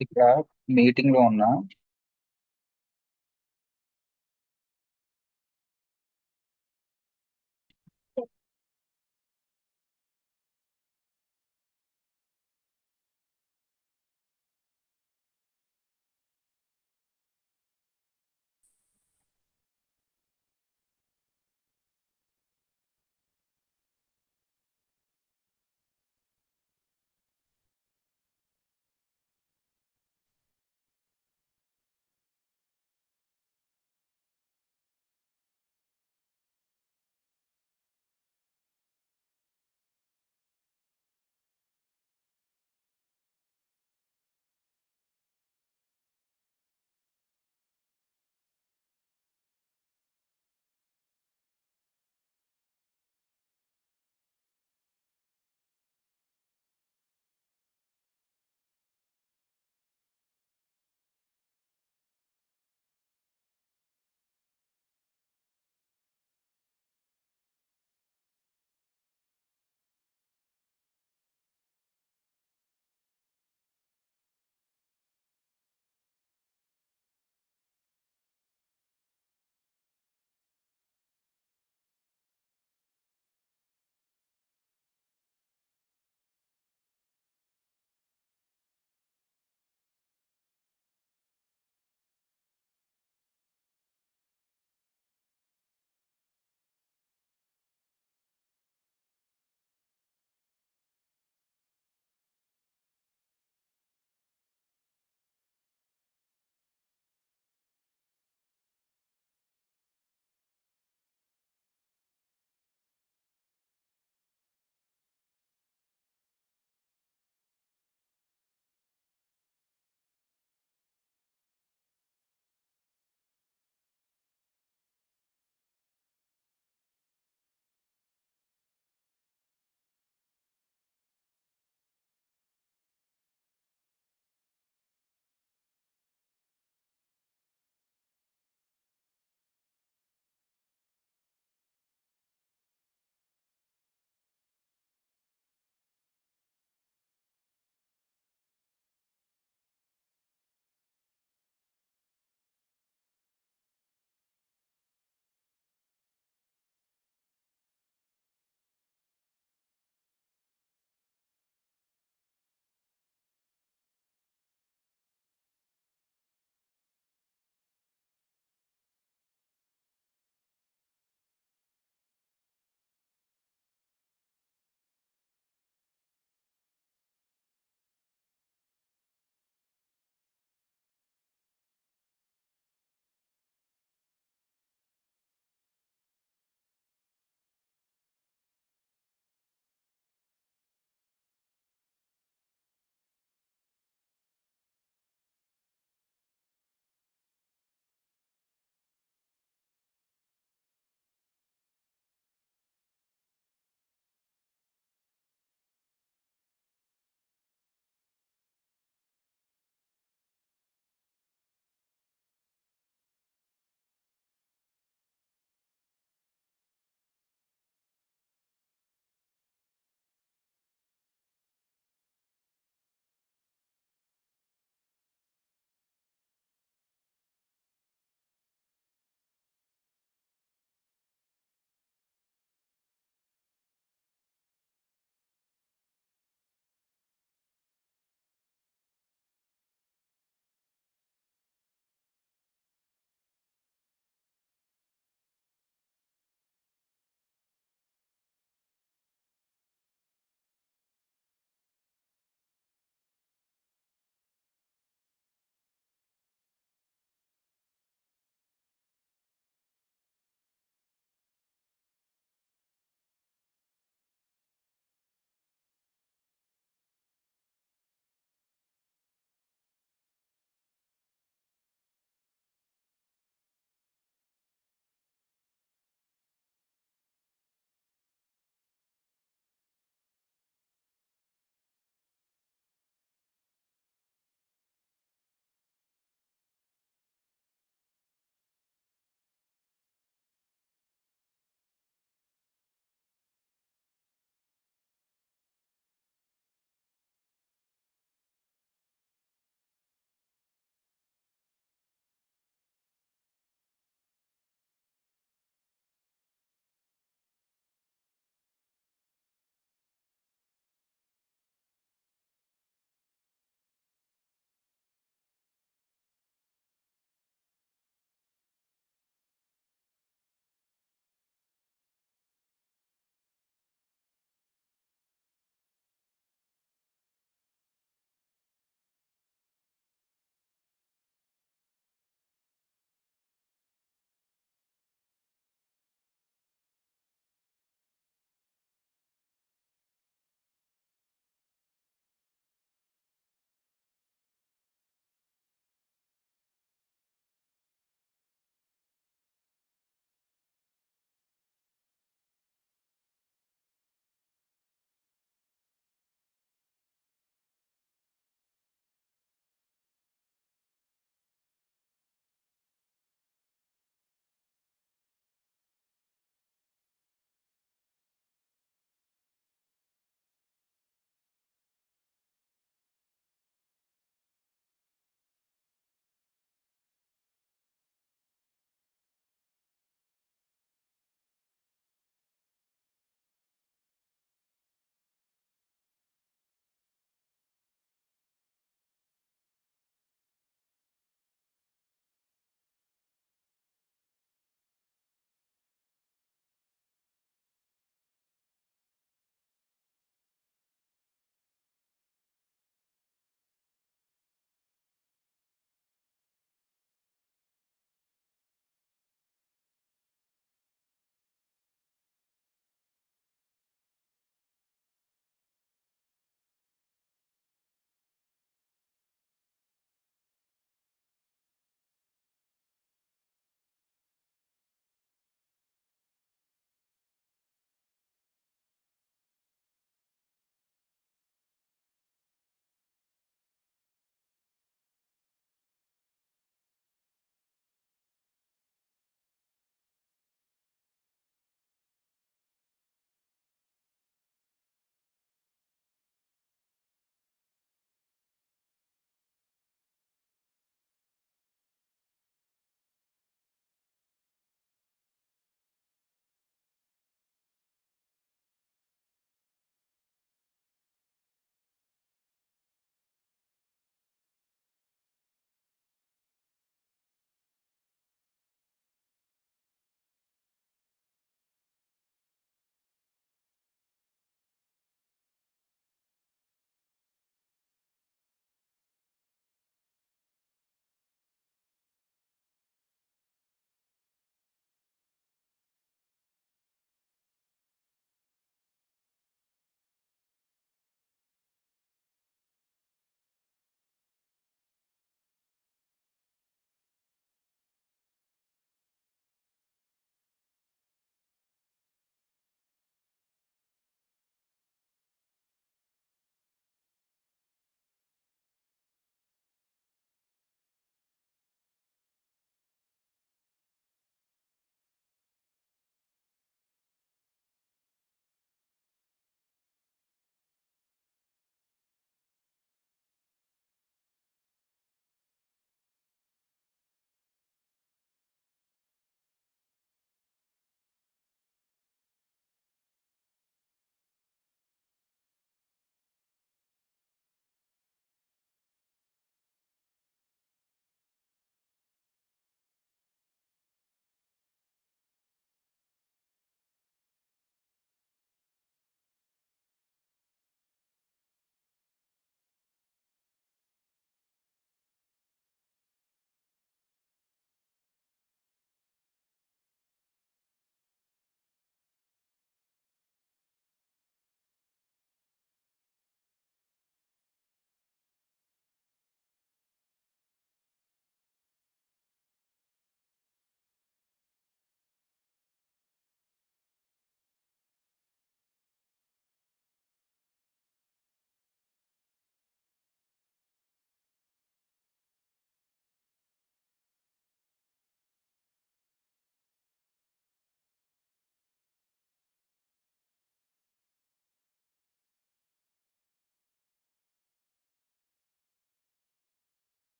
ఇక్కడ మీటింగ్ లో ఉన్నా.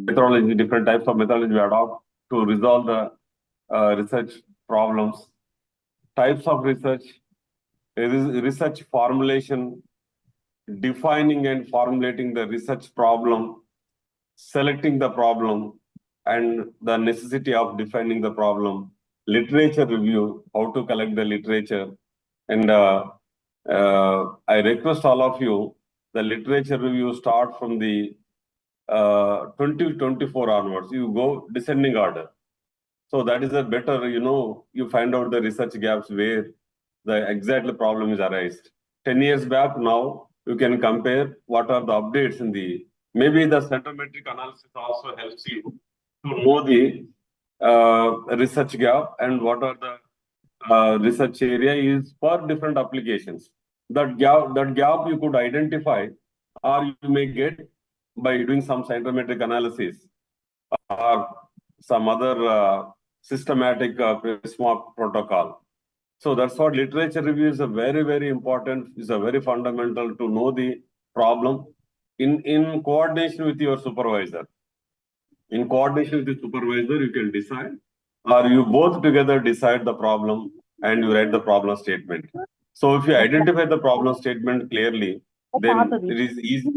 methodology, different types of methodology we adopt to resolve the research problems. Types of research, research formulation, defining and formulating the research problem, selecting the problem, and the necessity of defining the problem, literature review, how to collect the literature. And I request all of you, the literature review start from the 2024 onwards. You go descending order. So that is a better, you find out the research gaps where the exact problem is arised. 10 years back now, you can compare what are the updates in the, maybe the centrometric analysis also helps you to know the research gap and what are the research area is for different applications. That gap you could identify or you may get by doing some centrometric analysis or some other systematic Prisma protocol. So that's what literature review is a very, very important, is a very fundamental to know the problem in coordination with your supervisor. In coordination with the supervisor, you can decide, or you both together decide the problem and you write the problem statement. So if you identify the problem statement clearly, then it is easy.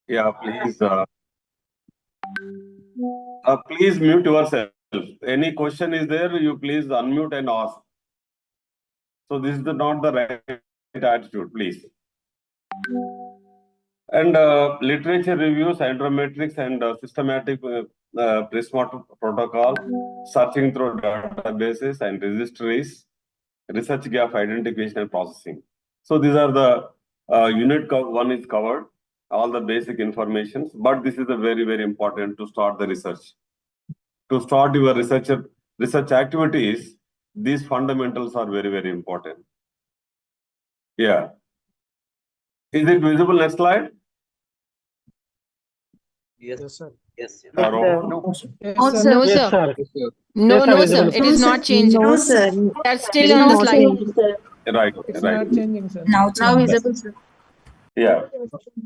Yeah, please. Please mute yourself. Any question is there, you please unmute and ask. So this is not the right attitude, please. And literature reviews, hydrometrics, and systematic Prisma protocol, searching through databases and registries, research gap identification and processing. So these are the unit one is covered, all the basic informations, but this is a very, very important to start the research. To start your research activities, these fundamentals are very, very important. Yeah. Is it visible? Next slide. Yes, sir. Yes, sir. No, sir. No, sir. No, sir. It is not changing. No, sir. That's still on the slide. Right. It's right. not changing, sir. Now visible, sir. Yeah.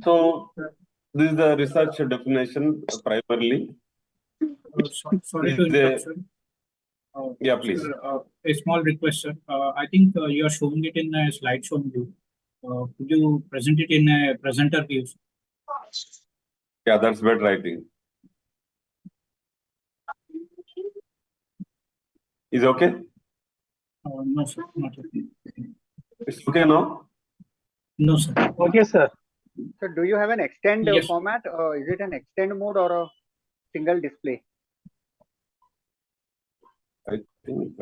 So this is the research definition primarily. Sorry Is to there- interrupt, sir. Yeah, please. Sir, a small request, sir. I think you are showing it in a slideshow view. Could you present it in a presenter view? Yeah, that's better, I think. Is okay? No, sir. Not yet. It's okay now? No, sir. Okay, sir. So do you have an extend Yes. format? Is it an extend mode or a single display? I think.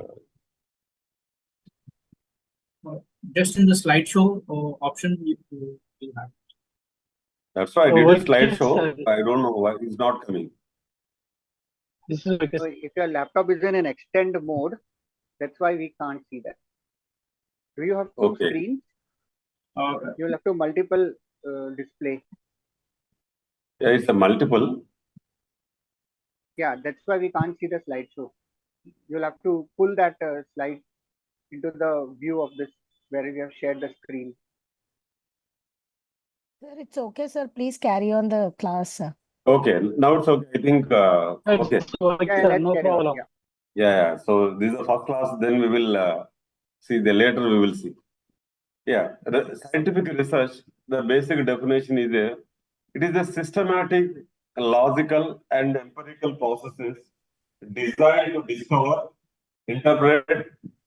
Just in the slideshow option, you have. That's why I did a Okay, slideshow. sir. I don't know why it's not coming. This is okay. So if your laptop is in an extend mode, that's why we can't see that. Do you have two Okay. screens? You will have to multiple display. Yeah, it's a multiple. Yeah, that's why we can't see the slideshow. You'll have to pull that slide into the view of this where we have shared the screen. Sir, it's okay, sir. Please carry on the class, sir. Okay, now it's okay. I think, okay. It's okay, Yeah, sir. let's No carry on. problem. Yeah. Yeah. So this is the first class, then we will see, later we will see. Yeah, scientific research, the basic definition is there. It is a systematic, logical, and empirical processes designed to discover, interpret,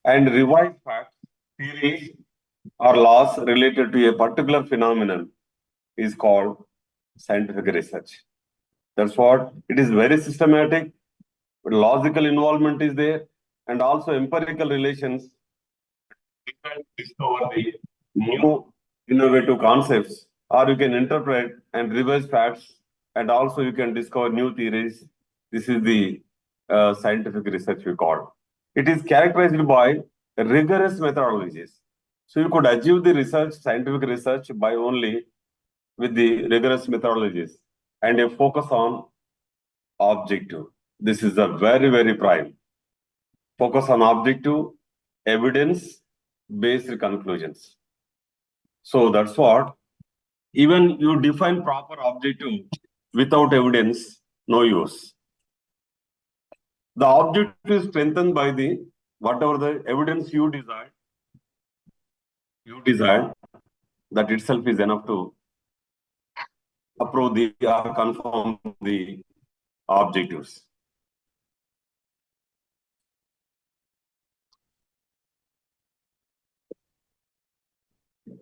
and revise facts, theories, or laws related to a particular phenomenon is called scientific research. That's what it is. Very systematic, logical involvement is there, and also empirical relations. You can discover the new innovative concepts, or you can interpret and revise facts, and also you can discover new theories. This is the scientific research we call. It is characterized by rigorous methodologies. So you could achieve the research, scientific research, by only with the rigorous methodologies and a focus on objective. This is a very, very prime. Focus on objective, evidence-based conclusions. So that's what even you define proper objective without evidence, no use. The objective is strengthened by the whatever the evidence you desire, that itself is enough to approve the or confirm the objectives.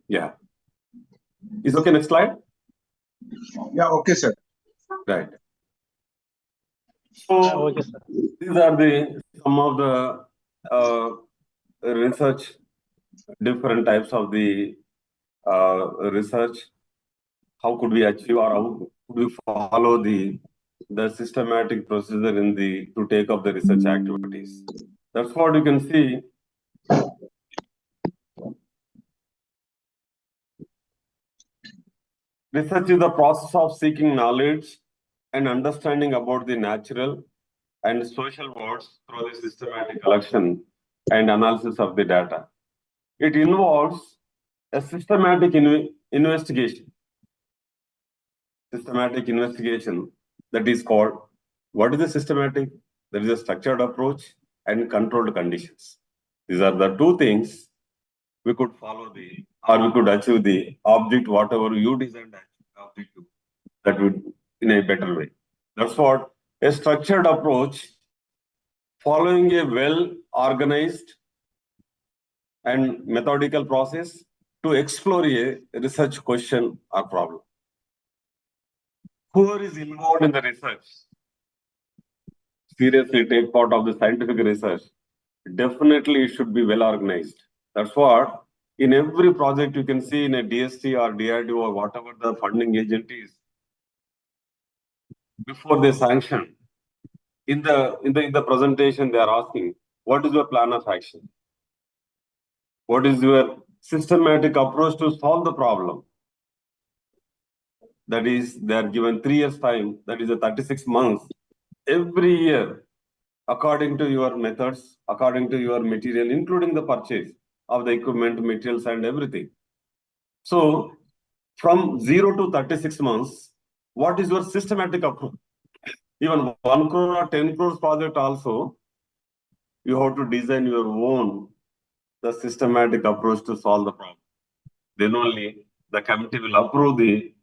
Yeah. Is okay, next slide? Yeah, okay, sir. Right. So Okay, sir. these are some of the research, different types of the research. How could we achieve or how could we follow the systematic procedure in to take up the research activities? That's what you can see. Research is the process of seeking knowledge and understanding about the natural and social worlds through the systematic collection and analysis of the data. It involves a systematic investigation. Systematic investigation that is called, what is the systematic? There is a structured approach and controlled conditions. These are the two things we could follow or we could achieve the object, whatever you designed objective, that would in a better way. That's what a structured approach following a well-organized and methodical process to explore a research question or problem. Whoever is involved in the research, seriously take part of the scientific research, definitely it should be well organized. That's what in every project you can see in a DST or DRDO or whatever the funding agent is, before they sanction, in the presentation they are asking, what is your plan of action? What is your systematic approach to solve the problem? That is, they are given 3 years time, that is a 36 months. Every year, according to your methods, according to your material, including the purchase of the equipment, materials, and everything. So, from 0 to 36 months, what is your systematic approach? Even 1 crore or 10 crores project also, you have to design your own the systematic approach to solve the problem. Then only the committee will approve the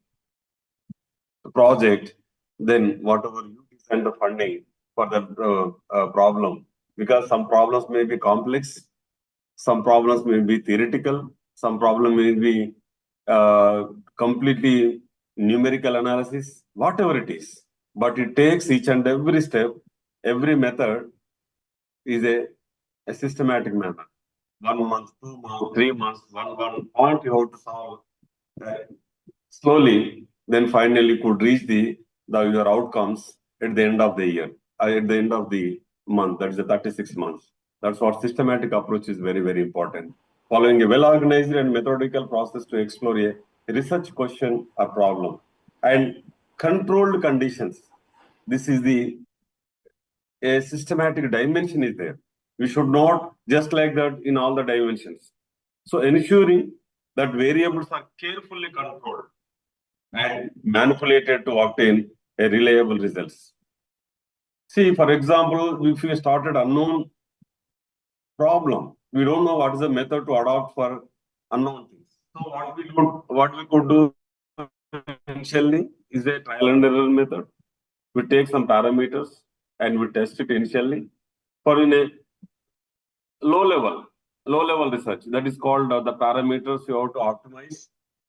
project, then whatever you design the funding for the problem, because some problems may be complex, some problems may be theoretical, some problem may be completely numerical analysis, whatever it is. But it takes each and every step, every method is a systematic method. 1 month, 2 months, 3 months, one point you have to solve. Slowly, then finally could reach your outcomes at the end of the year, at the end of the month, that is the 36 months. That's what systematic approach is very, very important. Following a well-organized and methodical process to explore a research question or problem. And controlled conditions. This is a systematic dimension is there. We should not just like that in all the dimensions. So ensuring that variables are carefully controlled and manipulated to obtain a reliable results. See, for example, if we started unknown problem, we don't know what is the method to adopt for unknown things. So what we could do initially is a trial and error method. We take some parameters and we test it initially for in a low level research. That is called the parameters you have to optimize,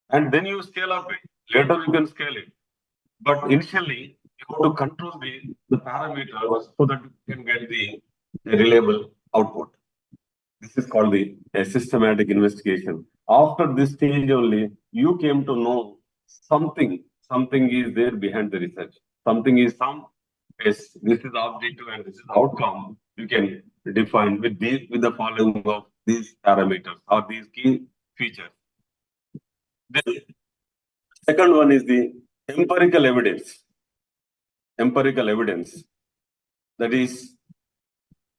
and then you scale up it. Later you can scale it. But initially, you have to control the parameters so that you can get the reliable output. This is called a systematic investigation. After this stage only, you came to know something is there behind the research. Something is this is objective and this is outcome. You can define with the following of these parameters or these key features. The second one is the empirical evidence. Empirical evidence. That is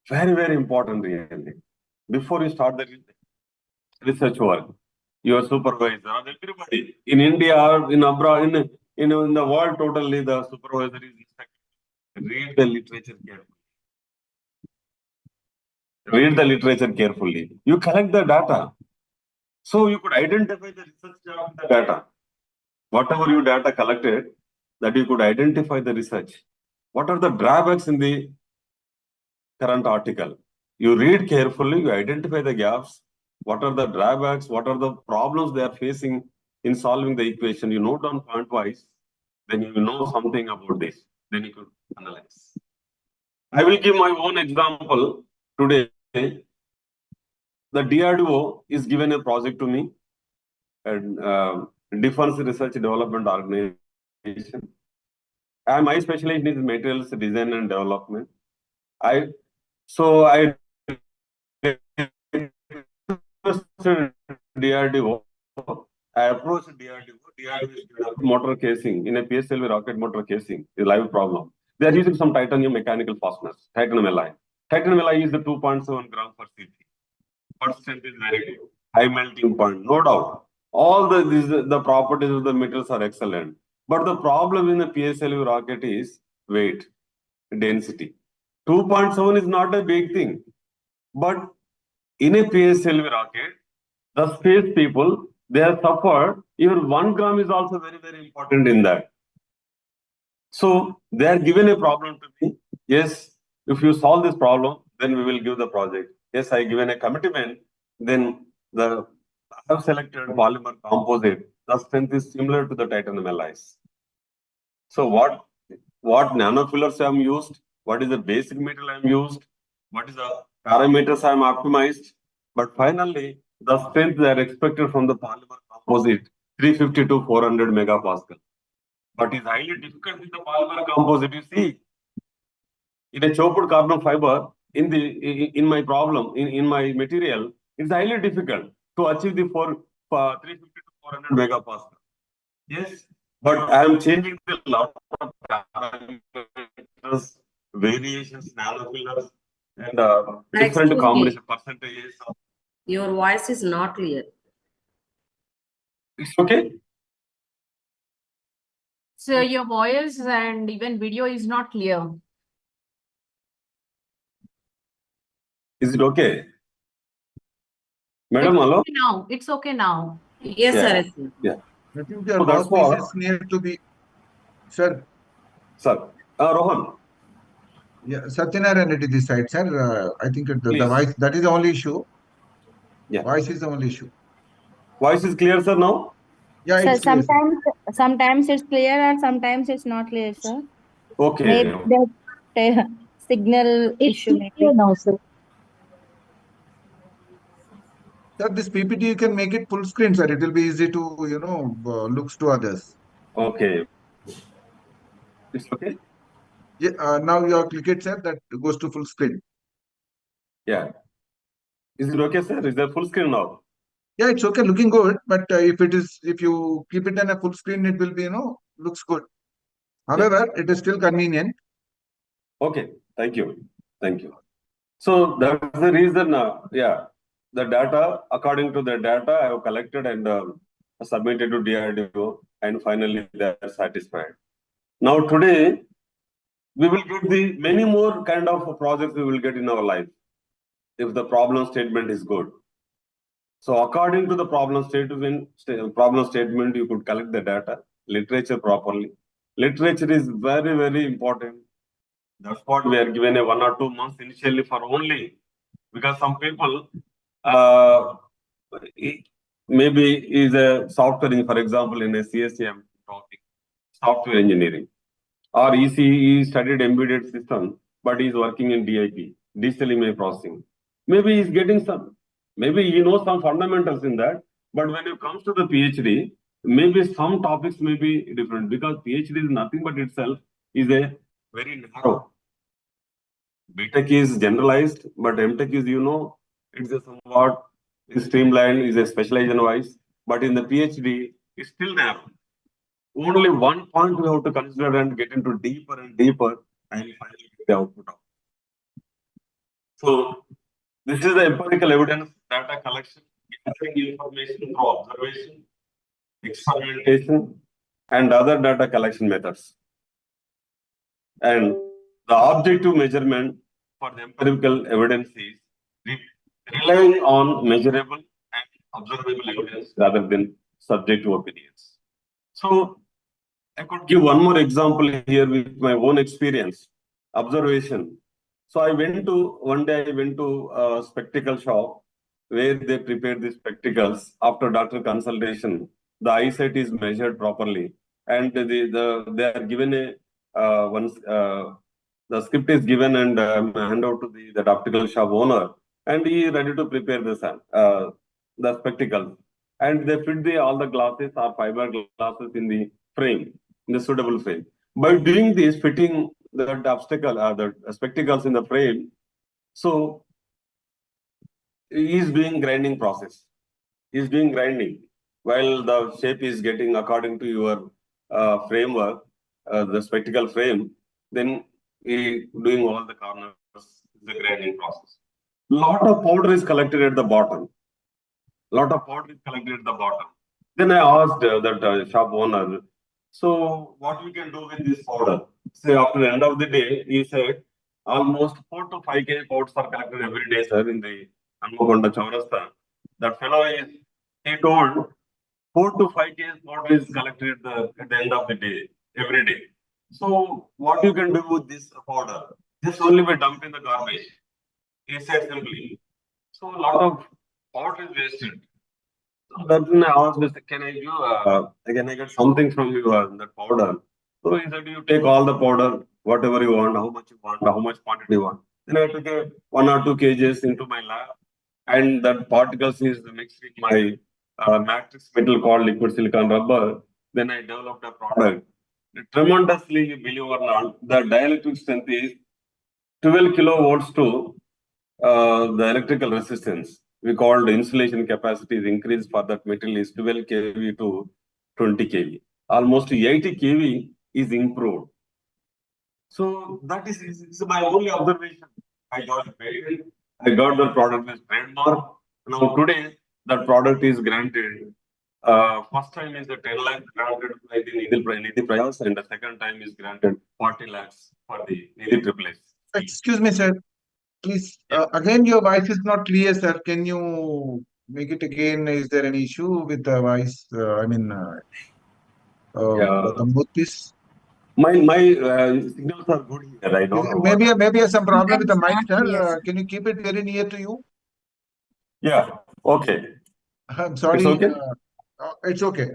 very, very important really. Before you start the research work, your supervisor, or everybody in India or in abroad, in the world totally, the supervisor is instructed to read the literature carefully. Read the literature carefully. You collect the data. So you could identify the research job in the data. Whatever you data collected, that you could identify the research. What are the drawbacks in the current article? You read carefully, you identify the gaps. What are the drawbacks? What are the problems they are facing in solving the equation? You note down point wise, then you will know something about this. Then you could analyze. I will give my own example today. The DRDO is given a project to me, and Defense Research Development Organization. My specialization is materials design and development. I requested DRDO. I approached DRDO. DRDO is giving a motor casing in a PSLV rocket motor casing. A live problem. They are using some titanium mechanical fasteners, titanium alloy. Titanium alloy is the 2.7 gram per cc. But strength is very good. High melting point, no doubt. All the properties of the metals are excellent. But the problem in the PSLV rocket is weight, density. 2.7 is not a big thing. But in a PSLV rocket, the space people, they have suffered. Even 1 gram is also very, very important in that. So they are given a problem to me. Yes, if you solve this problem, then we will give the project. Yes, I given a commitment. Then I have selected polymer composite. The strength is similar to the titanium alloys. So what nanofillers I am used? What is the basic metal I am used? What is the parameters I am optimized? But finally, the strength they are expected from the polymer composite 350 to 400 megapascal. But it's highly difficult with the polymer composite. You see, in a chopped carbon fiber, in my problem, in my material, it's highly difficult to achieve the 350 to 400 megapascal. Yes, but I am changing the lot of parameters, variations, nanofillers, and different Excuse me. combination percentages. Your voice is not clear. It's okay. So your voice and even video is not clear. Is it okay? Madam, hello? It's okay now. Yes, Yeah. sir. Yeah. I think your So that's mouthpiece what- is near to be, sir. Sir, Rohan. Yeah, Satyanarayan Reddy this side, sir. I think the Please. voice, that is the only issue. Yeah. Voice is the only issue. Voice is clear, sir, now? Yeah, Sir, it's clear, sir. sometimes it's clear and sometimes it's not clear, sir. Okay. Maybe the signal issue maybe. now, sir. Sir, this PPT, you can make it full screen, sir. It will be easy to, looks to others. Okay. It's okay? Yeah, now you have click it, sir, that goes to full screen. Yeah. Is it okay, sir? Is there full screen now? Yeah, it's okay, looking good. But if you keep it in a full screen, it will be, looks good. However, it is still convenient. Okay. Thank you. Thank you. So that's the reason, the data, according to the data I have collected and submitted to DRDO, and finally they are satisfied. Now today, we will get the many more kind of projects we will get in our life if the problem statement is good. So according to the problem statement, you could collect the data, literature properly. Literature is very, very important. That's what we are given a 1 or 2 months initially for only, because some people maybe is a software, for example, in a CSM topic, software engineering, or he studied embedded system, but he's working in DIP, digital image processing. Maybe he's getting maybe he knows some fundamentals in that, but when it comes to the PhD, maybe some topics may be different, because PhD is nothing but itself is a very narrow. BTech is generalized, but MTech is, it's a somewhat streamlined, is a specialization wise, but in the PhD, it's still narrow. Only one point we have to consider and get into deeper and deeper, and finally get the output of. So this is the empirical evidence data collection gathering information through observation, experimentation, and other data collection methods. And the objective measurement for the empirical evidence is relying on measurable and observable evidence rather than subjective opinions. So I could give one more example here with my own experience, observation. So one day I went to a spectacle shop where they prepared the spectacles. After doctor consultation, the eyesight is measured properly, and they are given a the script is given and hand out to the optical shop owner, and he is ready to prepare the spectacles. And they fit all the glasses or fiber glasses in the frame, in the suitable frame. By doing this, fitting the spectacles in the frame, so he is doing grinding process. He is doing grinding while the shape is getting according to your framework, the spectacle frame. Then he doing all the corners, the grinding process. Lot of powder is collected at the bottom. Lot of powder is collected at the bottom. Then I asked that shop owner, so what we can do with this powder? Say after the end of the day, he said almost 4 to 5 kg powders are collected every day, sir, in the Anmakonda Chaurasta. That fellow he told 4 to 5 kg powder is collected at the end of the day, every day. So what you can do with this powder? Just only by dumping the garbage. He said simply. So a lot of powder is wasted. So then I asked, can I get something from you, that powder? So he said, you take all the powder, whatever you want, how much you want, how much quantity you want. Then I took 1 or 2 kgs into my lab, and that particles is mixed with my matrix metal called liquid silicon rubber. Then I developed a product. Tremendously, you believe or not, the dielectric strength is 12 kilovolts to the electrical resistance. We called insulation capacity is increased for that material is 12 kV to 20 kV. Almost 80 kV is improved. So that is my only observation. I got a patent. I got the product as trademark. Now today that product is granted. First time is the 10 lakh granted by the Nidhi Prayas, and the second time is granted 40 lakhs for the Nidhi Triple. Excuse me, sir. Please, again, your voice is not clear, sir. Can you make it again? Is there any issue with the voice? The mouthpiece? My signals are good here. I don't know. Maybe some problem with the mic, Sometimes sir. not clear, sir. Can you keep it very near to you? Yeah. Okay. I'm sorry. It's okay? It's okay.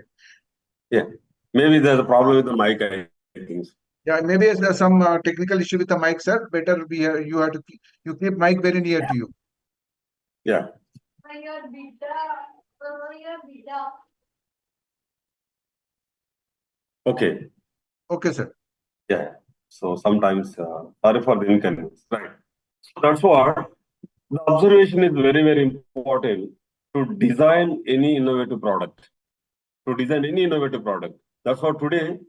Yeah. Maybe there's a problem with the mic, I think. Yeah, maybe there's some technical issue with the mic, sir. Better you have to keep mic very near to you. Yeah. Okay. Okay, sir. Yeah. So sometimes, sorry for the inconvenience. Right. So that's what the observation is very, very important to design any innovative product. To design any innovative product. That's what today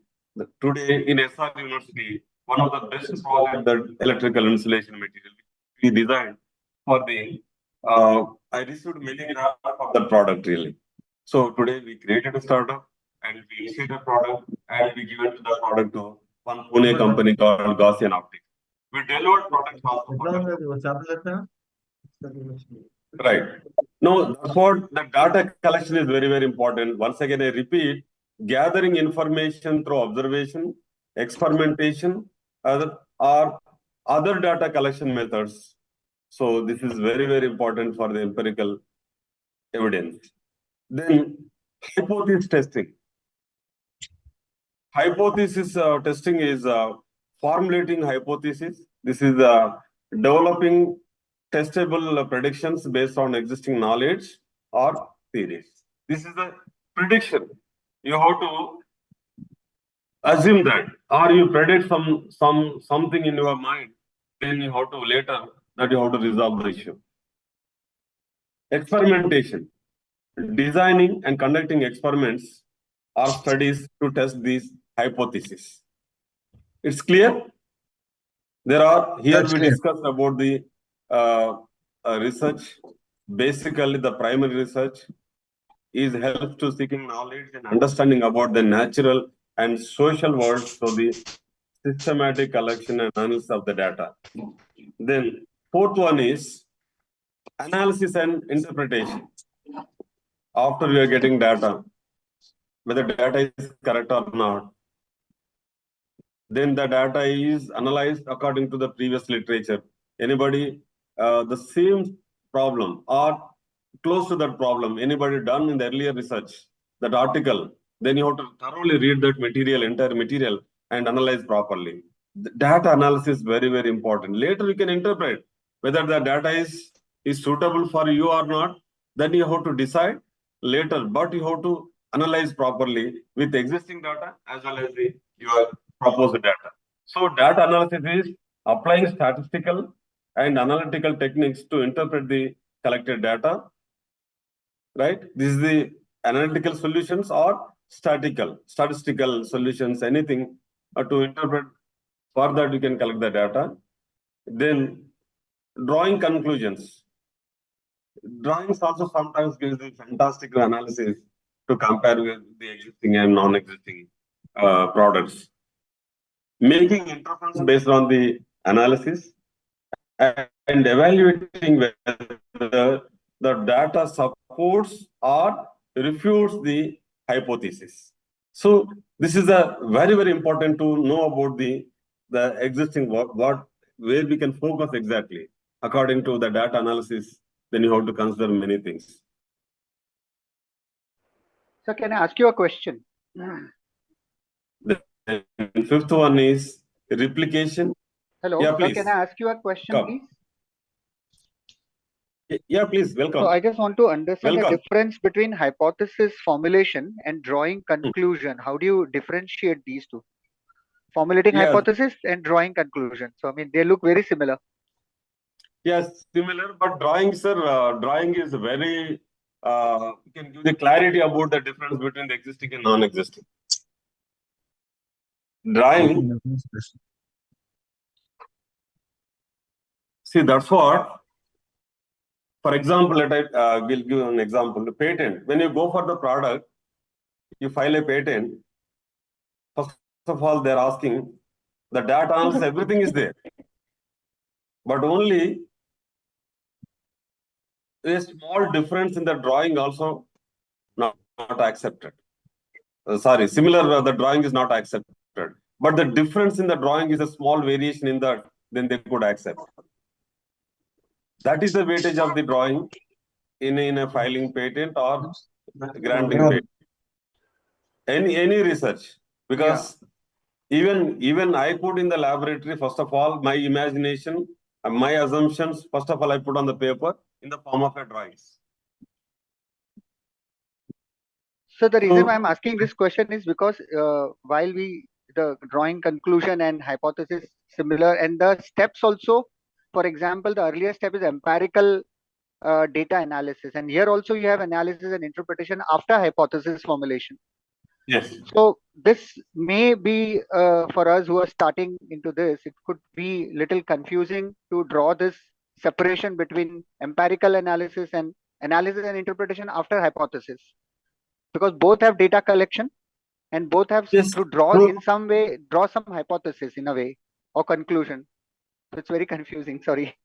in SR University, one of the best projects that electrical insulation material we designed for the I received many grants for that product really. So today we created a startup and we initiated a product and we given to the product to one Pune company called Gaussian Optics. We delivered products also for them. Right. No, that's what the data collection is very, very important. Once again, I repeat, gathering information through observation, experimentation, or other data collection methods. So this is very, very important for the empirical evidence. Then hypothesis testing. Hypothesis testing is formulating hypothesis. This is developing testable predictions based on existing knowledge or theories. This is a prediction. You have to assume that, or you predict something in your mind, then you have to later that you have to resolve the issue. Experimentation, designing and conducting experiments or studies to test these hypotheses. It's clear. Here That's we clear. discussed about the research, basically the primary research is help to seeking knowledge and understanding about the natural and social world through the systematic collection and analysis of the data. Then fourth one is analysis and interpretation. After we are getting data, whether data is correct or not, then the data is analyzed according to the previous literature. Anybody, the same problem or close to that problem, anybody done in the earlier research, that article, then you have to thoroughly read that material, entire material, and analyze properly. The data analysis is very, very important. Later you can interpret whether the data is suitable for you or not. Then you have to decide later, but you have to analyze properly with existing data as well as your proposed data. So data analysis is applying statistical and analytical techniques to interpret the collected data, right? This is the analytical solutions or statistical solutions, anything to interpret. For that, you can collect the data. Then drawing conclusions. Drawings also sometimes gives the fantastic analysis to compare with the existing and non-existing products. Making inference based on the analysis and evaluating whether the data supports or refutes the hypothesis. So this is a very, very important to know about the existing what where we can focus exactly. According to the data analysis, then you have to consider many things. So can I ask you a question? The fifth one is replication. Hello, Yeah, sir, please. can I ask you a question, Come. please? Yeah, please, welcome. So I just want to understand the Welcome. difference between hypothesis formulation and drawing conclusion. How do you differentiate these two? Formulating Yeah. hypothesis and drawing conclusion. So I mean, they look very similar. Yes, similar, but drawing, sir, drawing is very, you can give the clarity about the difference between the existing and non-existing. Drawing, see, that's what, for example, let I will give an example. The patent, when you go for the product, you file a patent, first of all, they're asking, the data analysis, everything is there. But only a small difference in the drawing also not accepted. Sorry, similar, the drawing is not accepted. But the difference in the drawing is a small variation in that, then they could accept. That is the weightage of the drawing in a filing patent or granting patent. Any research, because even I put in the laboratory, first of all, my imagination, my assumptions, first of all, I put on the paper in the form of a drawings. So the reason why I'm asking this question is because while the drawing conclusion and hypothesis similar, and the steps also, for example, the earlier step is empirical data analysis, and here also you have analysis and interpretation after hypothesis formulation. Yes. So this may be for us who are starting into this, it could be little confusing to draw this separation between empirical analysis and interpretation after hypothesis, because both have data collection and both have to draw in some way, draw some hypothesis in a way or conclusion. So it's very confusing. Sorry.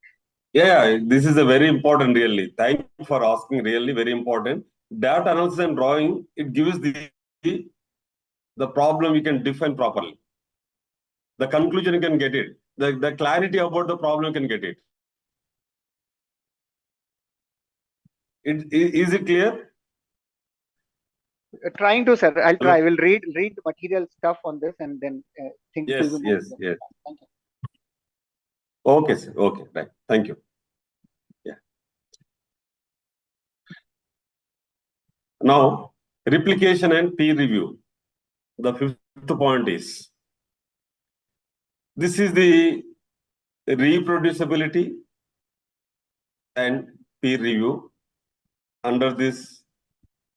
Yeah, this is a very important, really. Thank you for asking, really very important. Data analysis and drawing, it gives the problem you can define properly. The conclusion you can get it. The clarity about the problem you can get it. Is it clear? Trying to, sir. I'll try. We'll read material stuff on this and then things Yes, will be yes, moving. yes. Thank you. Okay, sir. Okay, right. Thank you. Yeah. Now, replication and peer review. The fifth point is, this is the reproducibility and peer review. Under this,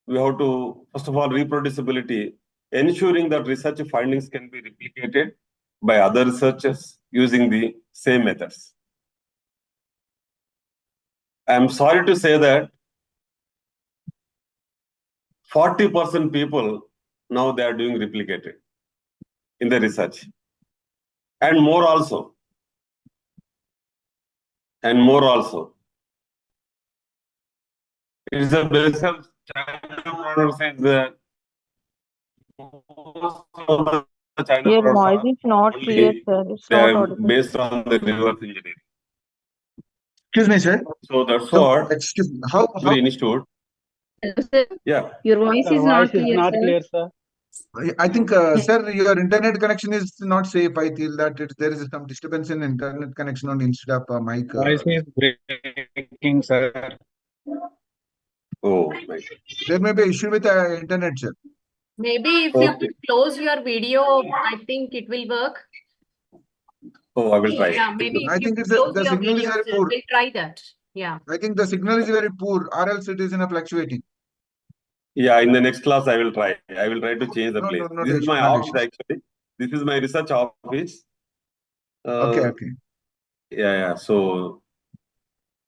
we have to, first of all, reproducibility, ensuring that research findings can be replicated by other researchers using the same methods. I'm sorry to say that 40% people now they are doing replicated in the research. And more also. And more also. It's a basic China products is the most of the China Your products voice are is not only clear, sir. It's they not are audible. based on the reverse engineering. Excuse me, sir. So that's So, what excuse me. How every institute. Yeah. Your voice Sir, is voice not is clear, not sir. clear, sir. I think, sir, your internet connection is not safe. I feel that there is some disturbance in internet connection on instead of mic. Voice is breaking, sir. Oh my God. There may be issue with internet, sir. Maybe if you Okay. could close your video, I think it will work. Oh, I will try. Yeah, maybe if I you think could it's close the your signal is video, very sir, poor. we'll try that. Yeah. I think the signal is very poor, or else it is in a fluctuating. Yeah, in the next class I will try. I will try to change the No, place. not This is issues, my not office issues. actually. This is my research office. Okay, okay. Yeah. So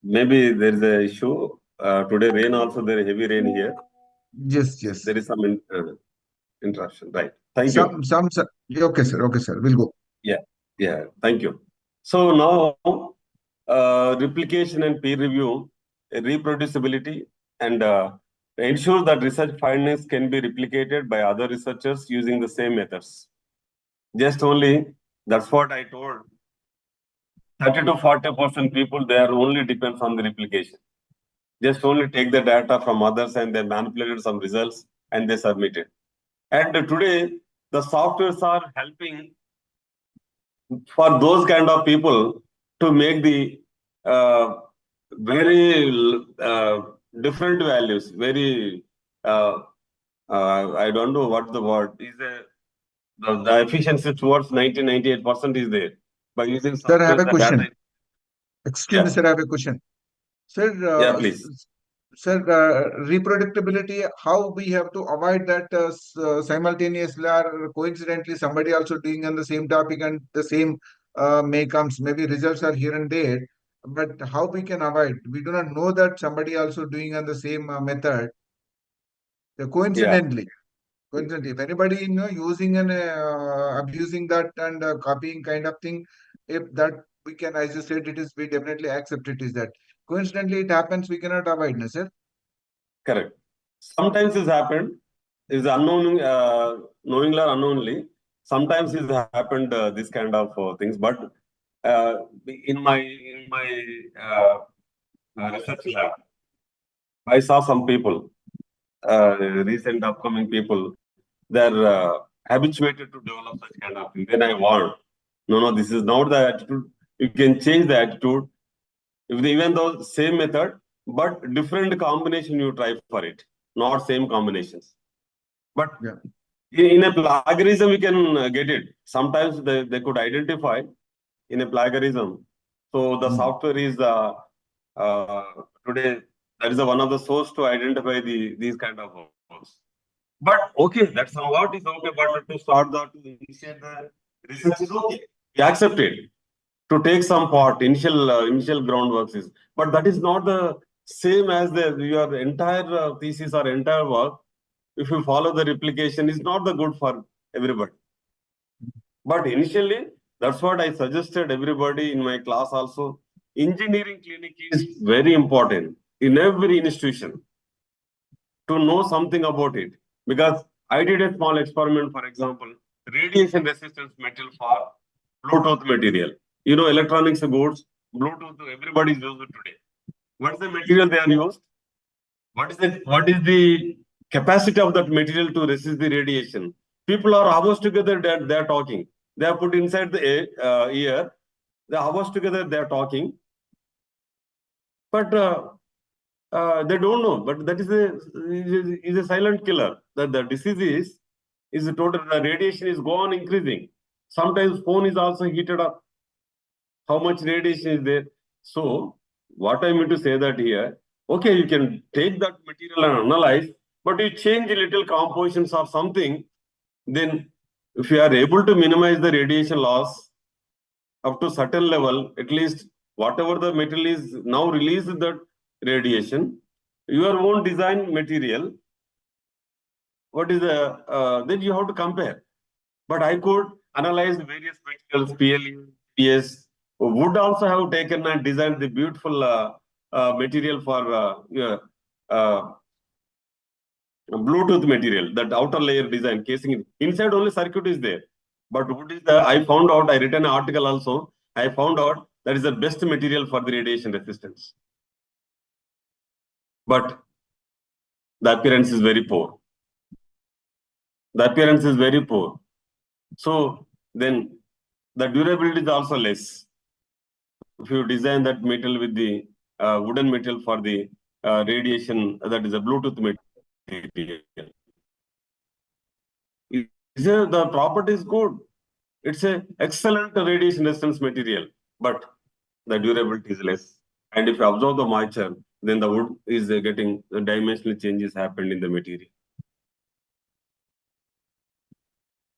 maybe there is a issue. Today rain also, there is heavy rain here. Yes, yes. There is some interruption. Right. Thank you. Sir. Okay, sir. Okay, sir. We'll go. Yeah. Thank you. So now replication and peer review, reproducibility, and ensure that research findings can be replicated by other researchers using the same methods. Just only, that's what I told. 30 to 40% people, they are only depends on the replication. Just only take the data from others and they manipulated some results and they submit it. And today, the softwares are helping for those kind of people to make the very different values, very, I don't know what the word is, the efficiency towards 98% is there. By using Sir, I have software, a the question. data. Excuse me, Yeah. sir. I have a question. Sir, Yeah, please. Sir, reproducibility, how we have to avoid that simultaneously or coincidentally somebody also doing on the same topic and the same may comes. Maybe results are here and there, but how we can avoid? We do not know that somebody also doing on the same method. Coincidentally, if anybody using and abusing that and copying kind of thing, if that we can, as you said, it is we definitely accept it is that coincidentally it happens, we cannot avoid, no, sir. Correct. Sometimes it's happened, is unknown, knowingly or unknowingly. Sometimes it's happened this kind of things. But in my research lab, I saw some people, recent upcoming people, they're habituated to develop such kind of thing. Then I warned, no, this is not the attitude. You can change the attitude. Even though same method, but different combination you try for it, not same combinations. But Yeah. in a plagiarism, you can get it. Sometimes they could identify in a plagiarism. So the software is today, that is one of the source to identify these kind of works. But okay, that's what is okay. But to start that, to initiate the research is okay. We accept it. To take some part, initial groundworks is, but that is not the same as your entire thesis or entire work. If you follow the replication, is not the good for everybody. But initially, that's what I suggested everybody in my class also. Engineering clinic is very important in every institution to know something about it. Because I did a small experiment, for example, radiation resistance metal for Bluetooth material. Electronics goods, Bluetooth, everybody is using today. What is the material they are used? What is the capacity of that material to resist the radiation? People are hours together, they are talking. They are put inside the ear. They are hours together, they are talking. But they don't know. But that is a silent killer. That the disease is total. The radiation is go on increasing. Sometimes phone is also heated up. How much radiation is there? So what I mean to say that here, okay, you can take that material and analyze, but you change little compositions or something, then if you are able to minimize the radiation loss up to certain level, at least whatever the material is now released, that radiation, your own design material, what is the, then you have to compare. But I could analyze various materials, PLE, PS, would also have taken and designed the beautiful material for Bluetooth material, that outer layer design, casing. Inside only circuit is there. But what is the, I found out, I written an article also, I found out that is the best material for the radiation resistance. But the appearance is very poor. The appearance is very poor. So then the durability is also less. If you design that metal with the wooden metal for the radiation, that is a Bluetooth material. The property is good. It's an excellent radiation resistance material, but the durability is less. And if you observe the moisture, then the wood is getting the dimensional changes happened in the material.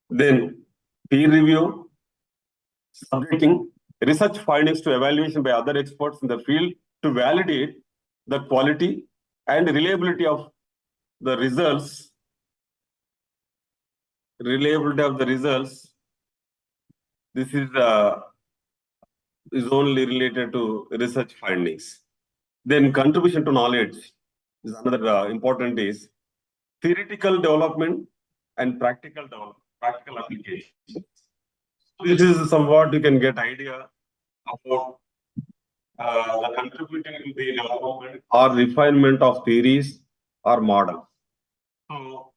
Then peer review, submitting research findings to evaluation by other experts in the field to validate the quality and reliability of the results. Reliability of the results. This is only related to research findings. Then contribution to knowledge is another important is theoretical development and practical application. This is somewhat you can get idea about the contributing to the development or refinement of theories or models. So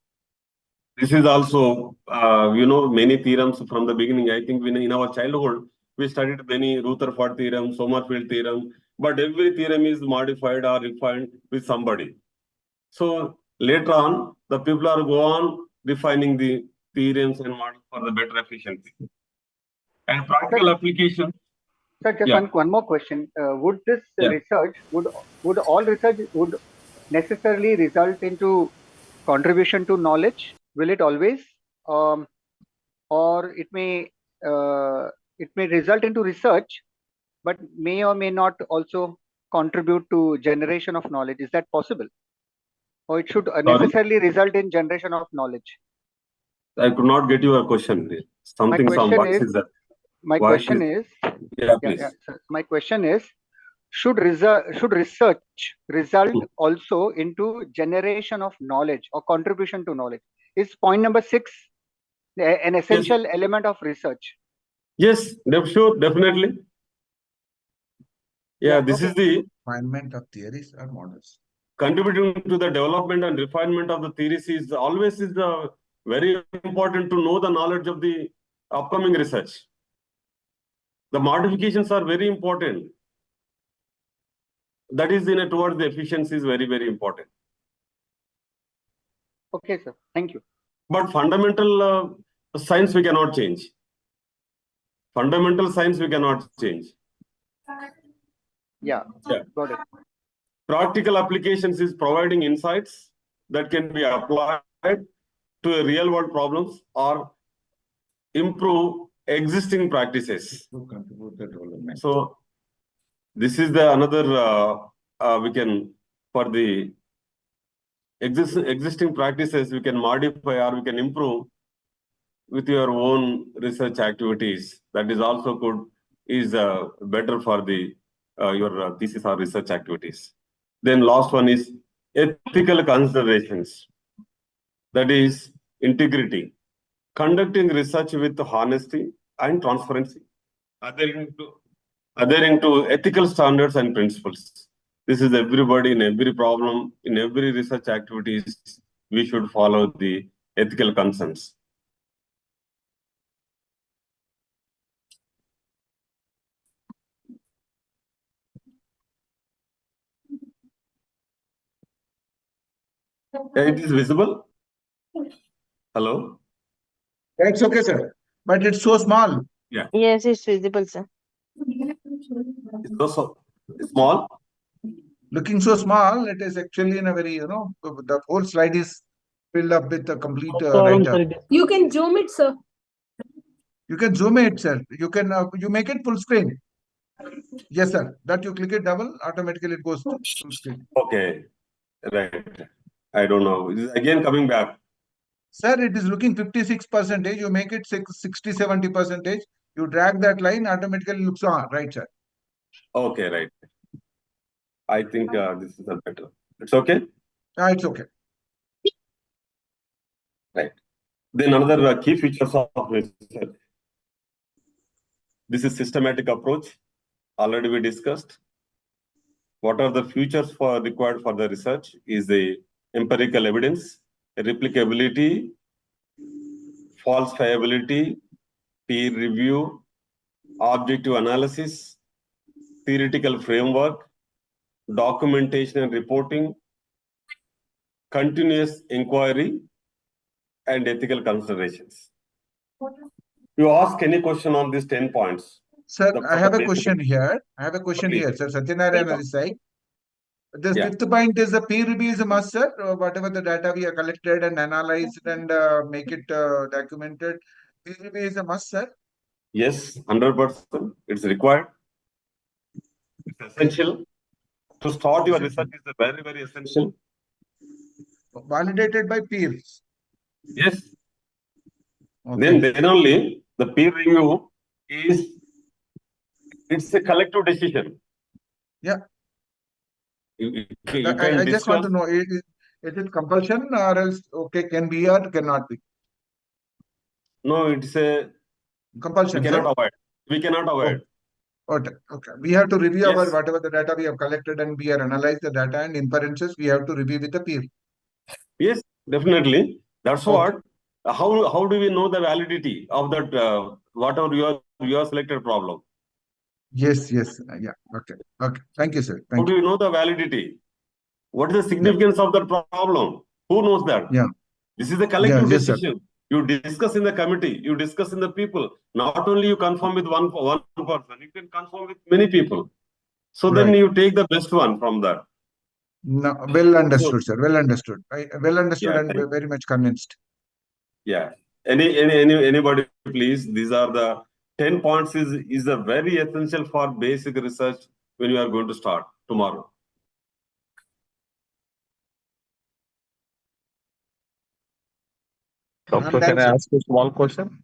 this is also, many theorems from the beginning. I think in our childhood, we studied many Rutherford theorem, Sommerfeld theorem, but every theorem is modified or refined with somebody. So later on, the people are go on refining the theorems and models for the better efficiency. And practical application. Sir, just one more question. Would this research, would all research would necessarily result into contribution to knowledge? Will it always? Or it may result into research, but may or may not also contribute to generation of knowledge. Is that possible? Or it should necessarily result in generation of knowledge? I could not get your question. Something, some voice is that. My question is, my question is, should research result also into generation of knowledge or contribution to knowledge? Is point number 6 an essential element of research? Yes, sure, definitely. This is the refinement of theories or models. Contributing to the development and refinement of the theories is always very important to know the knowledge of the upcoming research. The modifications are very important. That is towards the efficiency is very, very important. Okay, sir. Thank you. But fundamental science we cannot change. Fundamental science we cannot change. Yeah. Got it. Practical applications is providing insights that can be applied to real world problems or improve existing practices. So this is the another we can, for the existing practices, we can modify or we can improve with your own research activities. That is also good, is better for the your thesis or research activities. Then last one is ethical considerations. That is integrity. Conducting research with honesty and transparency, adhering to ethical standards and principles. This is everybody in every problem, in every research activities, we should follow the ethical concerns. It is visible? Hello? It's okay, sir. But it's so small. Yeah. Yes, it's visible, sir. It's so small. Looking so small, it is actually in a very, the whole slide is filled up with a complete write-up. You can zoom it, sir. You can zoom it, sir. You can you make it full screen. Yes, sir. That you click it double, automatically it goes to full screen. Okay, right. I don't know. It is again coming back. Sir, it is looking 56%. You make it 60, 70%. You drag that line, automatically looks on. Right, sir. Okay, right. I think this is a better. It's okay? It's okay. Right. Then another key features of research. This is systematic approach. Already we discussed. What are the features for required for the research? Is the empirical evidence, replicability, falsifiability, peer review, objective analysis, theoretical framework, documentation and reporting, continuous inquiry, and ethical considerations. You ask any question on these 10 points. Sir, I have a basic- question here. Please. Sir. Satyanarayana this side. The fifth point is the peer review is a must, sir. Whatever the data we have collected and analyzed and make it documented, peer review is a must, sir. Yes, 100%. It's required. It's essential. To start your research is very, very essential. Validated by peers. Yes. Okay. Then only the peer review it's a collective decision. Yeah. You I can just want discuss. to know, is it compulsion or else, okay, can be or cannot be? No, it's a Compulsion, we sir. cannot avoid. We cannot avoid. Okay. We have to review Yes. our whatever the data we have collected and we have analyzed the data and inferences, we have to review with the peer. Yes, definitely. That's Okay. what. How do we know the validity of that whatever your selected problem? Yes. Yeah. Okay. Thank you, sir. How Thank do you. you know the validity? What is the significance of that problem? Who knows that? Yeah. This is a collective Yes, sir. decision. You discuss in the committee, you discuss in the people. Not only you confirm with one person, you can confirm with many people. So then Right. you take the best one from that. No, well understood, sir. Well understood. Well understood Yeah, and very much convinced. Yeah. Anybody, please. These are the 10 points is a very essential for basic research when you are going to start tomorrow. Doctor, can I ask a small question?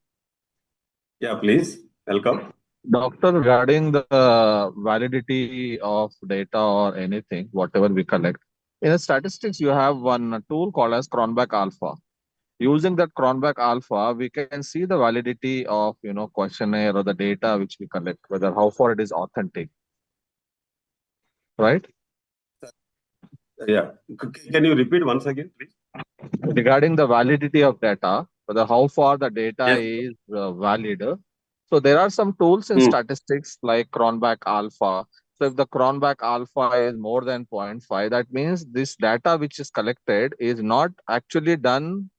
Yeah, please. Welcome. Doctor, regarding the validity of data or anything, whatever we collect, in statistics, you have one tool called as Cronbach Alpha. Using that Cronbach Alpha, we can see the validity of questionnaire or the data which we collect, whether how far it is authentic. Right? Yeah. Can you repeat once again, please? Regarding the validity of data, whether how far the data is valid. So there are some tools in statistics like Cronbach Alpha. So if the Cronbach Alpha is more than 0.5, that means this data which is collected is not actually done.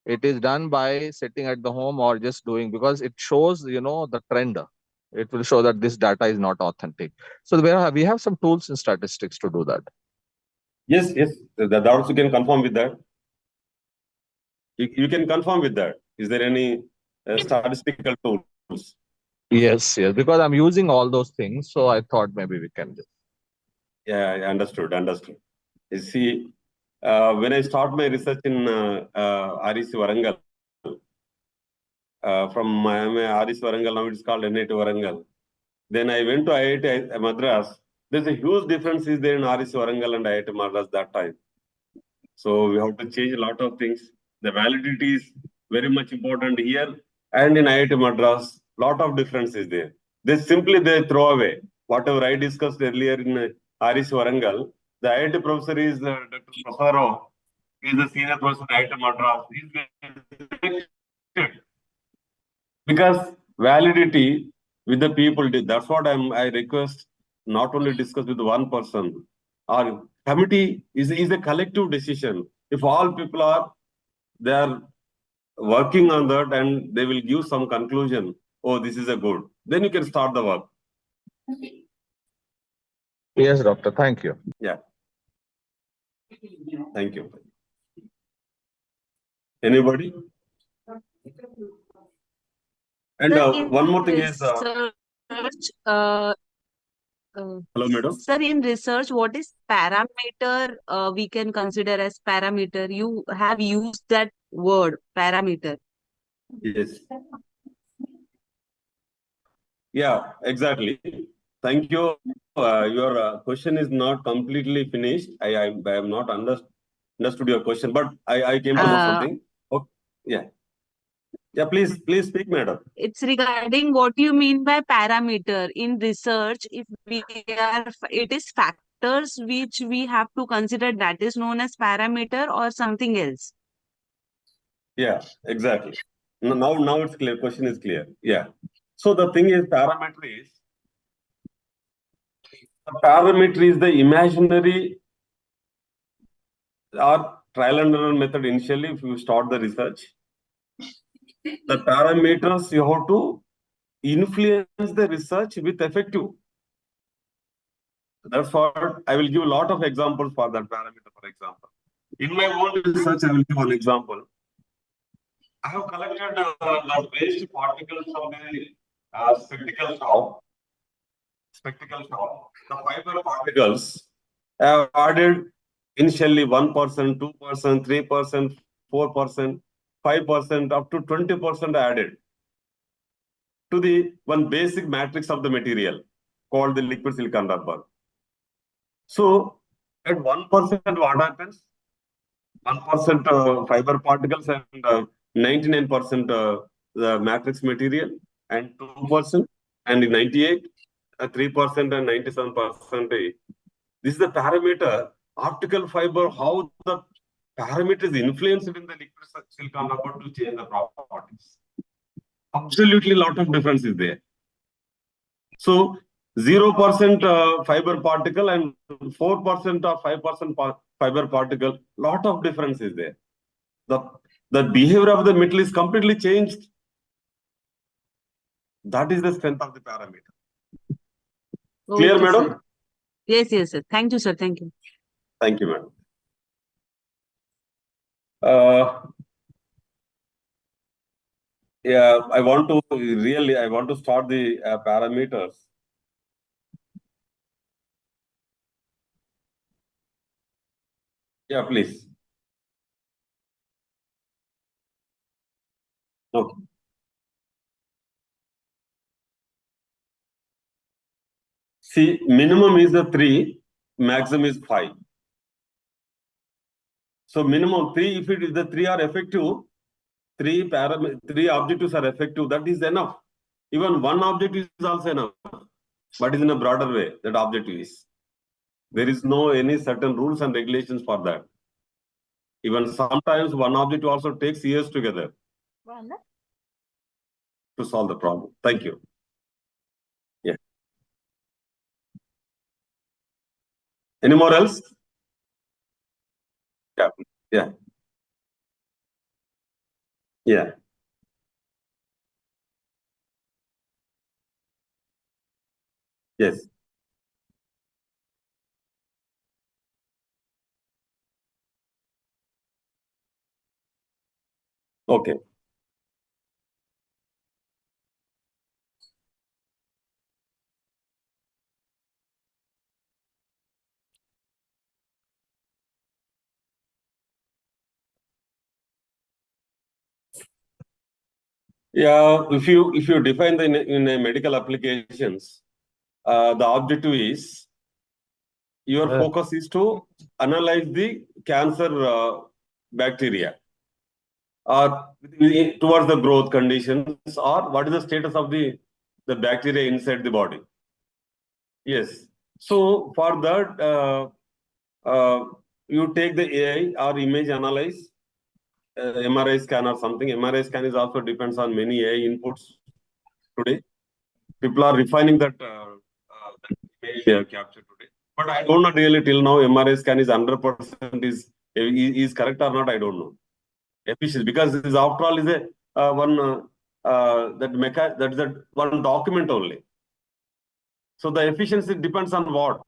It is done by sitting at the home or just doing, because it shows, the trend. It will show that this data is not authentic. So we have some tools in statistics to do that. Yes. That also can confirm with that. You can confirm with that. Is there any statistical tools? Yes, because I'm using all those things. So I thought maybe we can do. Yeah, I understood. You see, when I start my research in REC Warangal, from my REC Warangal, now it's called NIT Warangal. Then I went to IIT Madras. There's a huge difference is there in REC Warangal and IIT Madras that time. So we have to change a lot of things. The validity is very much important here. And in IIT Madras, lot of difference is there. They throw away. Whatever I discussed earlier in REC Warangal, the IIT professor is Dr. Prasaro, is the senior professor at IIT Madras. He's rejected. Because validity with the people, that's what I request, not only discuss with one person. Our committee is a collective decision. If all people they are working on that and they will give some conclusion, oh, this is a good, then you can start the work. Yes, doctor. Thank you. Yeah. Thank you. Anybody? And one more thing is, Research, Hello, madam. Sir, in research, what is parameter we can consider as parameter? You have used that word, parameter. Yes. Yeah, exactly. Thank you. Your question is not completely finished. I have not understood your question, but I came to know something. Okay. Yeah. Yeah, please speak, madam. It's regarding what you mean by parameter. In research, if it is factors which we have to consider, that is known as parameter or something else. Yeah, exactly. Now it's clear. Question is clear. Yeah. So the thing is, parameter is the imaginary or trial and error method initially. If you start the research, the parameters you have to influence the research with effective. That's what I will give a lot of examples for that parameter. For example, in my own research, I will give one example. I have collected the waste particles from the spectacle shop. The fiber particles have added initially 1%, 2%, 3%, 4%, 5%, up to 20% added to the one basic matrix of the material called the liquid silicon rubber. So at 1%, what happens? 1% fiber particles and 99% the matrix material, and 2% and 98, 3% and 97%. This is the parameter, optical fiber, how the parameter is influenced in the liquid silicon rubber to change the properties. Absolutely lot of difference is there. So 0% fiber particle and 4% or 5% fiber particle, lot of difference is there. The behavior of the metal is completely changed. That is the strength of the parameter. Clear, Okay, madam? sir. Yes, sir. Thank you, sir. Thank you. Thank you, madam. Yeah, I want to start the parameters. Yeah, please. Okay. See, minimum is the 3, maximum is 5. So minimum 3, if it is the 3 are effective, 3 objectives are effective, that is enough. Even one objective is also enough, but is in a broader way, that objective is. There is no any certain rules and regulations for that. Even sometimes one objective also takes years together to solve the problem. Thank you. Yeah. Any more else? Yeah. Yeah. Yeah. Yes. Okay. Yeah, if you define in a medical applications, the objective is your focus is to analyze the cancer bacteria or towards the growth conditions, or what is the status of the bacteria inside the body. Yes. So for that, you take the AI or image analyze, MRI scan or something. MRI scan is also depends on many AI inputs today. People are refining that image capture today. But I don't know really till now MRI scan is 100% is correct or not. I don't know. Efficient, because this after all is a that is a one document only. So the efficiency depends on what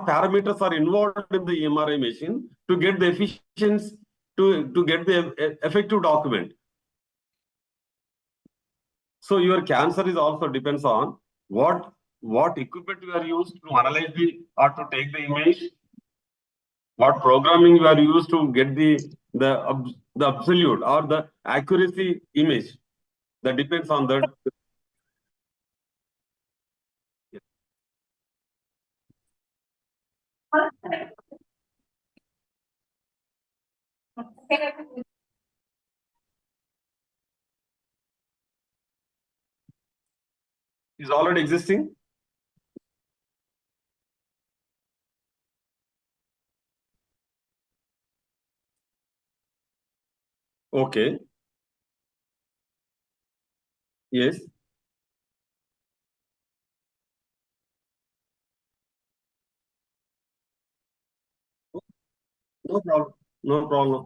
parameters are involved in the MRI machine to get the efficiency to get the effective document. So your cancer is also depends on what what equipment you are used to analyze or to take the image, what programming you are used to get the absolute or the accuracy image. That depends on that. Is already existing. Okay. Yes. No problem. No problem.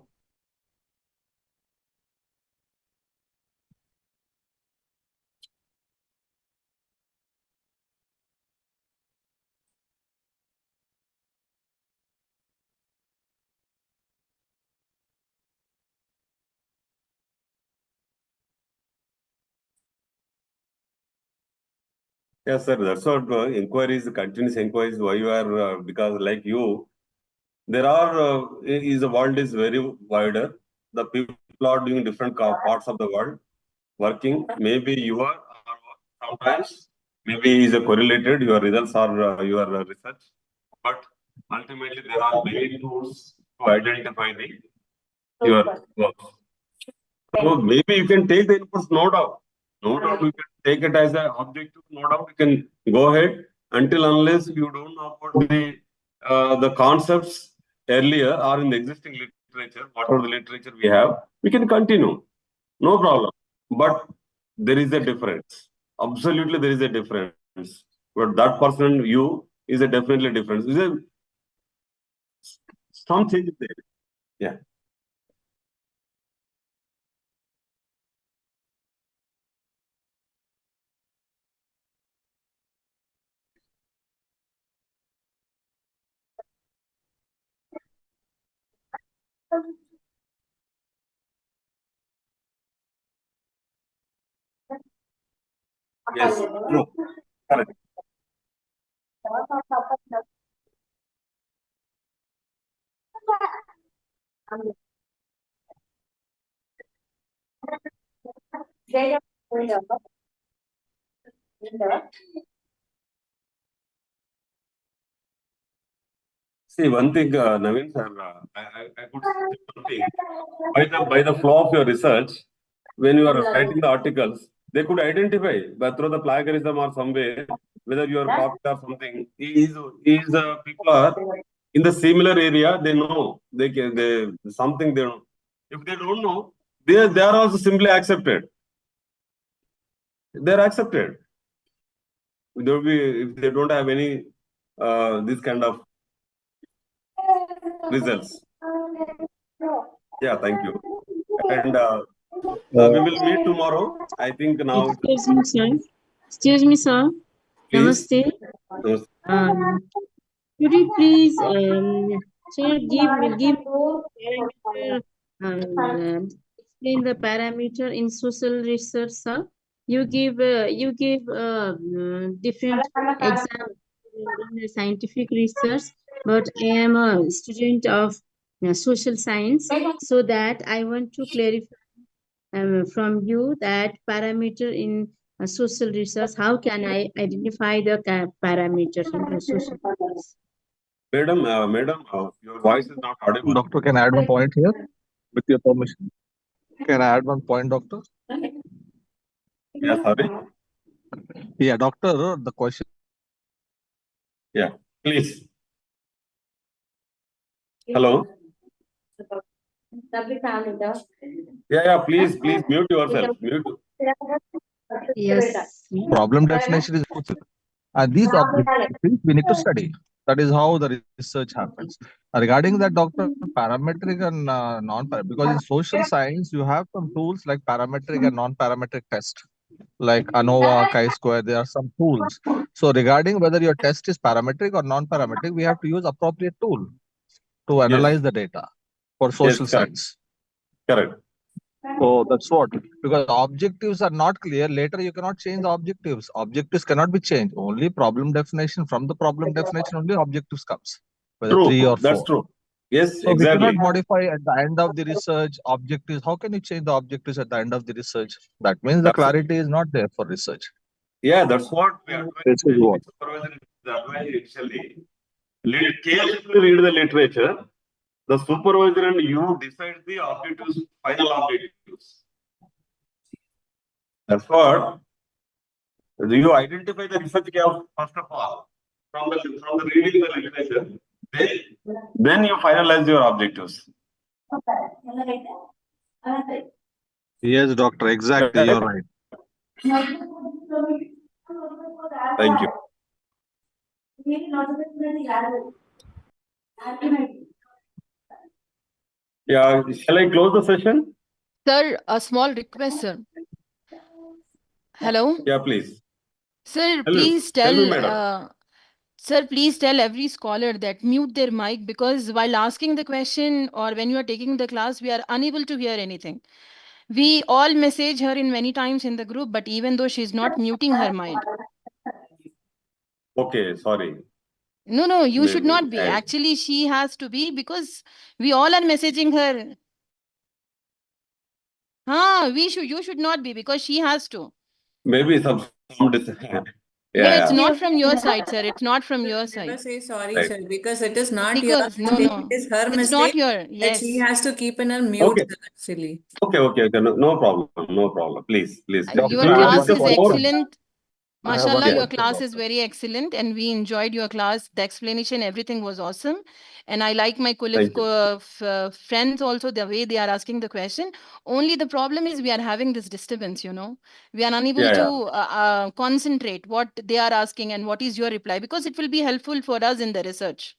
Yes, sir. That's what inquiries, continuous inquiries. Why you are because like you, there are is the world is very wider. The people are doing different parts of the world working. Maybe you are sometimes maybe is a correlated. Your results are your research, but ultimately there are many tools to identify your work. So maybe you can take the inputs, no doubt. No doubt you can take it as an objective, no doubt you can go ahead until unless you don't know about the concepts earlier or in the existing literature, whatever the literature we have, we can continue. No problem. But there is a difference. Absolutely there is a difference. But that person, you, is a definitely difference. Is a some change there. Yeah. Yes. True. Correct. See, one thing, Naveen sir, I could say one thing. By the flow of your research, when you are writing the articles, they could identify by through the plagiarism or some way whether you are copy or something. Is people are in the similar area. They know they something they know. If they don't know, they are also simply accepted. They are accepted. There will be if they don't have any this kind of results. Yeah, thank you. And we will meet tomorrow. I think now, Excuse me, sir. Excuse me, sir. please. Namaste. Namaste. Could you please, sir, give parameter, explain the parameter in social research, sir? You give different examples in the scientific research, but I am a student of social science, so that I want to clarify from you that parameter in social research. How can I identify the parameters in the social research? Madam, your voice is not audible. Doctor, can I add one point here with your permission? Can I add one point, doctor? Yeah, sorry. Yeah, doctor, the question. Yeah, please. Hello. Yeah, please mute yourself. Mute. Yes. Problem definition is and these objective things we need to study. That is how the research happens. Regarding that, doctor, parametric and non-parametric, because in social science you have some tools like parametric and non-parametric test, like ANOVA, chi-square. There are some tools. So regarding whether your test is parametric or non-parametric, we have to use appropriate tool to analyze the data for social Yes, correct. science. Correct. Oh, that's what. Because objectives are not clear. Later, you cannot change the objectives. Objectives cannot be changed. Only problem definition. From the problem definition, only objectives comes, whether 3 or True. That's 4. true. Yes, So we cannot exactly. modify at the end of the research objectives. How can you change the objectives at the end of the research? That means the That's clarity is not there for research. Yeah, that's what we advise. This is what. Supervisor advise initially. Carefully read the literature. The supervisor and you decide the objectives, final objectives. That's what you identify the research gap first of all from the reading the literature. Then you finalize your objectives. Yes, doctor. Exactly. You're right. Thank you. Yeah, shall I close the session? Sir, a small request, sir. Hello? Yeah, please. Sir, Tell me- please tell me, tell, madam. sir, please tell every scholar that mute their mic, because while asking the question or when you are taking the class, we are unable to hear anything. We all message her in many times in the group, but even though she's not muting her mind. Okay, sorry. No, you should Maybe. not be. Actually, she has to be, because we all are messaging her. You should not be, because she has to. Maybe some No, it's yeah. not from your side, sir. It's not from your Never side. say sorry, Right. sir, because it is not your Because, no, mistake. no. It is her It's mistake not your, that yes. she has to keep in her mute, Okay. sir, actually. Okay. No problem. No problem. Please. Your Doctor, I have class one is question. excellent. I have one Mashallah, your question, class is doctor. very excellent, and we enjoyed your class. The explanation, everything was awesome. And I like my Thank you. friends also, the way they are asking the question. Only the problem is we are having this disturbance, We are unable Yeah. to concentrate what they are asking and what is your reply, because it will be helpful for us in the research.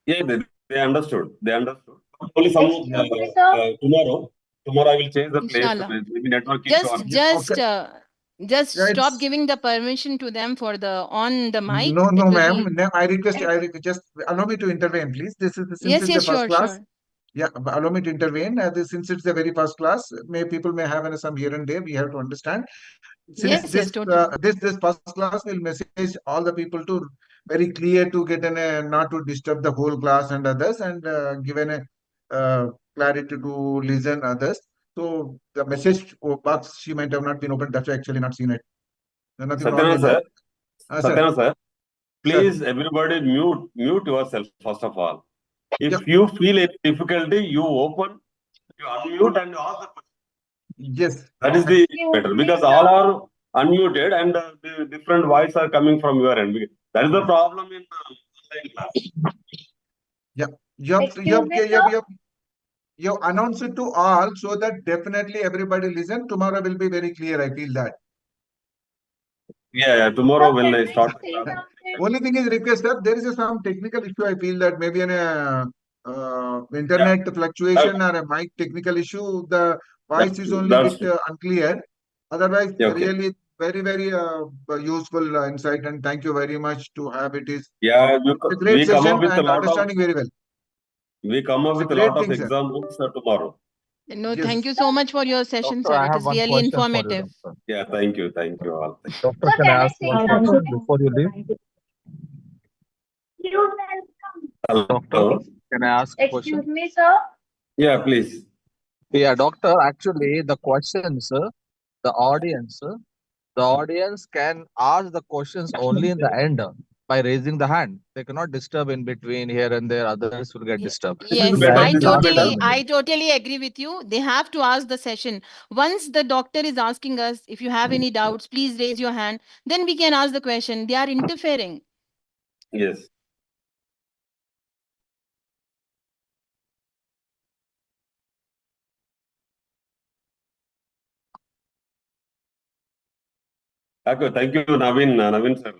Yeah, they understood. They understood. Only some Excuse me, sir. tomorrow I will change the place. Inshallah. Maybe network issue. Just Yeah, stop it's- giving the permission to them for on the mic. No, It will ma'am. be- No, I request. Just allow me to intervene, please. Since Yes, it's the yes, first sure, class. sure. Yeah, allow me to intervene. Since it's the very first class, people may have some here and there. We have to understand. Since Yes, totally. this first class will message all the people to very clear to get not to disturb the whole class and others, and given a clarity to listen others. So the message box she might have not been opened. That's why actually not seen it. There's nothing wrong Satyana in sir. that. Sir. Satyana sir. Sir. Please, everybody mute yourself first of all. If Yep. you feel any difficulty, you unmute and ask the question. Yes. That is the better, because all are unmuted and the different voices are coming from your end. That is the problem in online class. Yeah. You announce it to all so that definitely everybody listen. Tomorrow will be very clear. I feel that. Yeah. Tomorrow when I start the class. Only thing is request, sir. There is some technical issue. I feel that maybe an internet fluctuation or a mic technical issue. The voice is only That's bit unclear. Otherwise, okay. really very, very useful insight. And thank you very much to have it. Is Yeah, a great we come session up with a and lot of understanding very well. we come up It's a with a great lot of thing, sir. examples tomorrow. No, Yes. thank you so much for your session, Doctor, sir. I It have is one really question for you, informative. doctor. Yeah, thank you all. Doctor, Sir, can I can I ask say one something? question before you leave? Doctor, Hello. can I ask a question? Excuse me, sir. Yeah, please. Yeah, doctor, actually, the questions, the audience can ask the questions only in the end by raising the hand. They cannot disturb in between here and there. Others will get disturbed. Yes, better. Yeah, This is better. I totally agree with you. They have to ask the session. Once the doctor is asking us, if you have any doubts, please raise your hand. Then we can ask the question. They are interfering. Yes. Okay, thank you, Naveen. Naveen sir.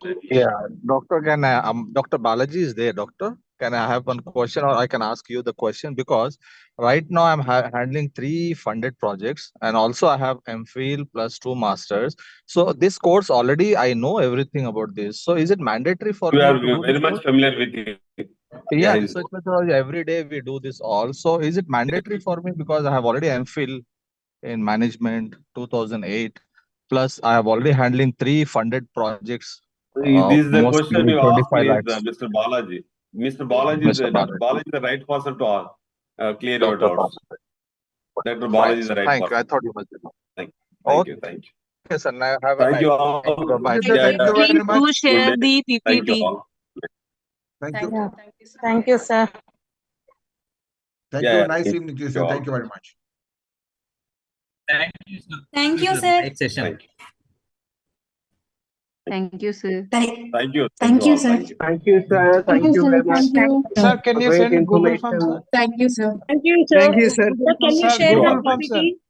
Don't worry. Yeah, doctor, Dr. Balaji is there, doctor. Can I have one question, or I can ask you the question? Because right now I'm handling 3 funded projects, and also I have MPhil plus 2 masters. So this course already I know everything about this. So is it mandatory for We me are to do very this much course? familiar with you. Yeah, Yeah, research methodology, every day we do this also. Is it mandatory for me because I have already MPhil in management 2008, plus I have already handling 3 funded projects, this is the question mostly you asked 25 is lakhs. Mr. Balaji. Mr. Balaji is Mr. the Dr. Bharat, Balaji is the right person to clear your Dr. doubts. Bharat. Dr. Fine, Balaji is sir. the right Thank you. I person. thought you must know. Thank you. Thank you. Okay, sir. Now have a Thank nice you day. Thank you. all. Bye-bye. Okay, sir. Yeah, Thank you yeah. very Please much. do Good share day. the Thank you PPT. all. Thank you. Thank you, sir. Thank Yeah, you. yeah. Nice Thank evening to you, you sir. all. Thank you very much. Thank you, sir. Thank you, sir. Great session. Thank you. Thank you, sir. Thank you. Thank you, all. sir. Thank you. Thank you, sir. Thank Thank you, you sir. very much. Thank you. Sir, can For you great send Google Form, information. sir? Thank you, sir. Thank you, sir. Thank you, sir. Sir, can you Sir, share You the all. Google Thank Form, you. sir. PPT?